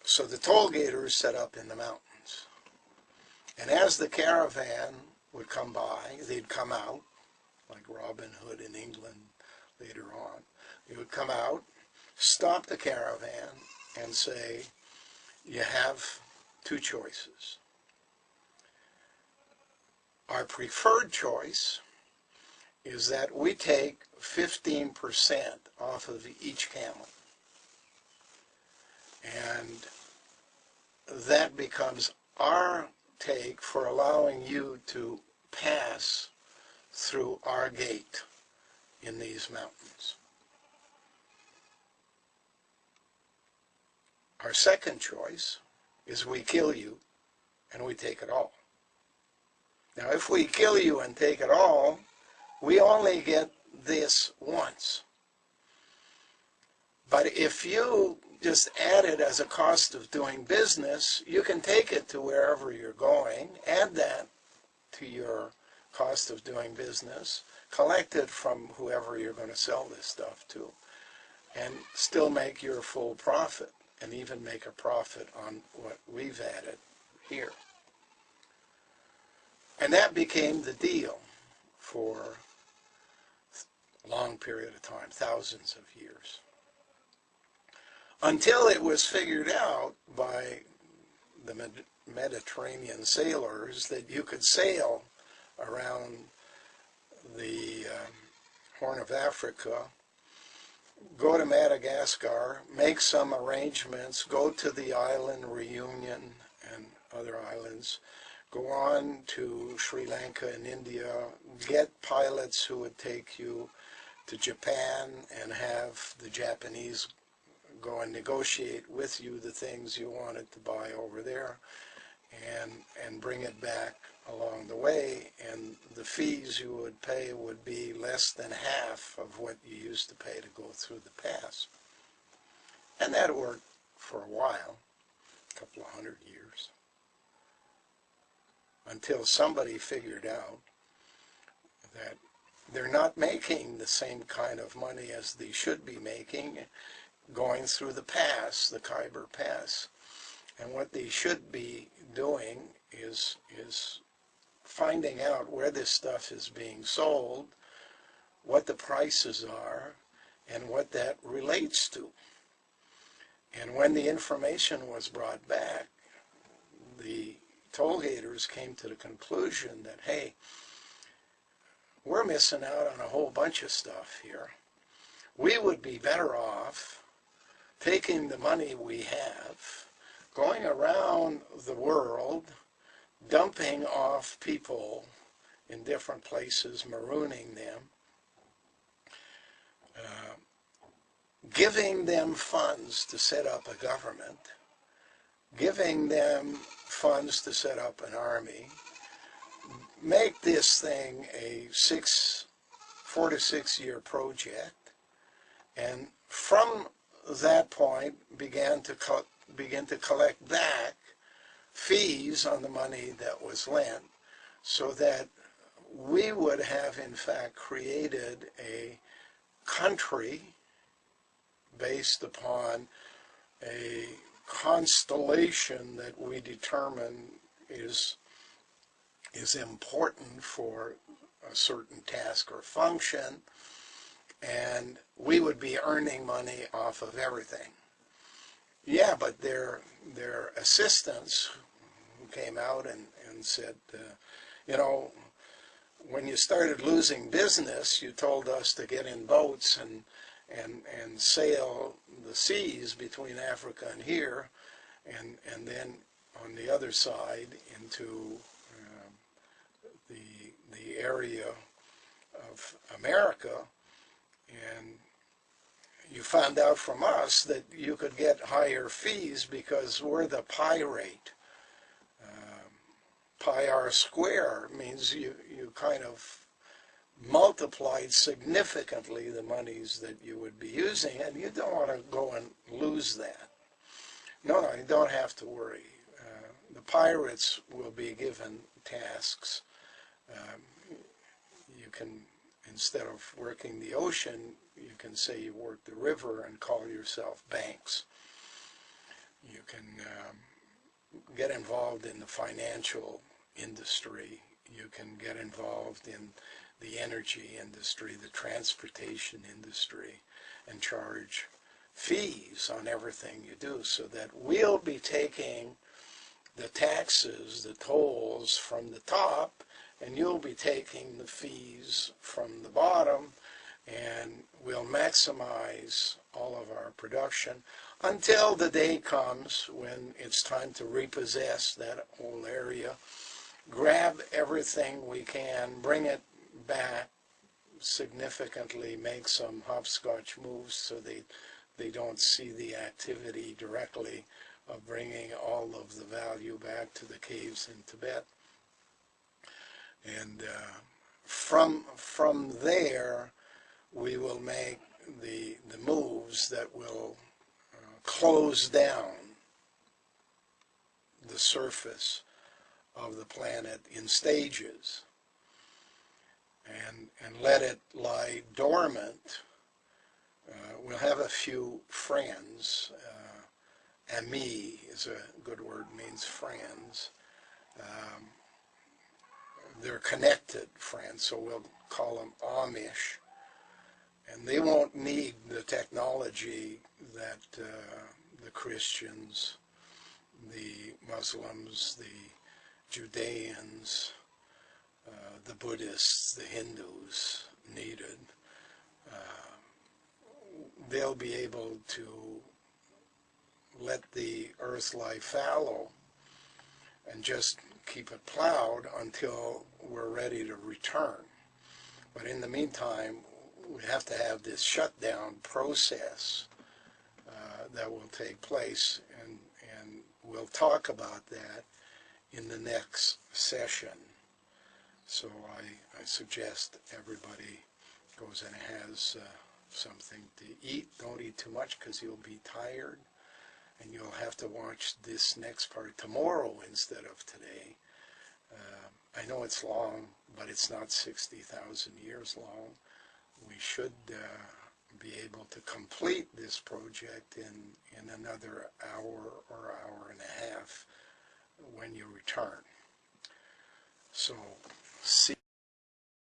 So the toll gators set up in the mountains. And as the caravan would come by, they'd come out, like Robin Hood in England later on. They would come out, stop the caravan, and say, you have two choices. Our preferred choice is that we take 15% off of each camel. And that becomes our take for allowing you to pass through our gate in these mountains. Our second choice is we kill you and we take it all. Now, if we kill you and take it all, we only get this once. But if you just add it as a cost of doing business, you can take it to wherever you're going, add that to your cost of doing business, collect it from whoever you're going to sell this stuff to, and still make your full profit, and even make a profit on what we've added here. And that became the deal for a long period of time, thousands of years. Until it was figured out by the Mediterranean sailors that you could sail around the Horn of Africa, go to Madagascar, make some arrangements, go to the island Reunion and other islands, go on to Sri Lanka and India, get pilots who would take you to Japan and have the Japanese go and negotiate with you the things you wanted to buy over there and bring it back along the way, and the fees you would pay would be less than half of what you used to pay to go through the pass. And that worked for a while, a couple of 100 years, until somebody figured out that they're not making the same kind of money as they should be making going through the pass, the Khyber Pass. And what they should be doing is finding out where this stuff is being sold, what the prices are, and what that relates to. And when the information was brought back, the toll gators came to the conclusion that, hey, we're missing out on a whole bunch of stuff here. We would be better off taking the money we have, going around the world, dumping off people in different places, marooning them, giving them funds to set up a government, giving them funds to set up an army, make this thing a 4 to 6 year project, and from that point begin to collect back fees on the money that was lent, so that we would have in fact created a country based upon a constellation that we determine is important for a certain task or function, and we would be earning money off of everything. Yeah, but their assistants who came out and said, you know, when you started losing business, you told us to get in boats and sail the seas between Africa and here, and then on the other side into the area of America, and you found out from us that you could get higher fees because we're the pi rate. Pi r square means you kind of multiplied significantly the monies that you would be using, and you don't want to go and lose that. No, you don't have to worry. The pirates will be given tasks. You can, instead of working the ocean, you can say you work the river and call yourself banks. You can get involved in the financial industry. You can get involved in the energy industry, the transportation industry, and charge fees on everything you do, so that we'll be taking the taxes, the tolls from the top, and you'll be taking the fees from the bottom, and we'll maximize all of our production until the day comes when it's time to repossess that whole area, grab everything we can, bring it back significantly, make some hopscotch moves so they don't see the activity directly of bringing all of the value back to the caves in Tibet. And from there, we will make the moves that will close down the surface of the planet in stages and let it lie dormant. We'll have a few friends. Ami is a good word, means friends. They're connected friends, so we'll call them Amish. And they won't need the technology that the Christians, the Muslims, the Judeans, the Buddhists, the Hindus needed. They'll be able to let the earth lie fallow and just keep it plowed until we're ready to return. But in the meantime, we have to have this shutdown process that will take place, and we'll talk about that in the next session. So I suggest everybody goes and has something to eat. Don't eat too much because you'll be tired, and you'll have to watch this next part tomorrow instead of today. I know it's long, but it's not 60,000 years long. We should be able to complete this project in another hour or hour and a half when you return. So, see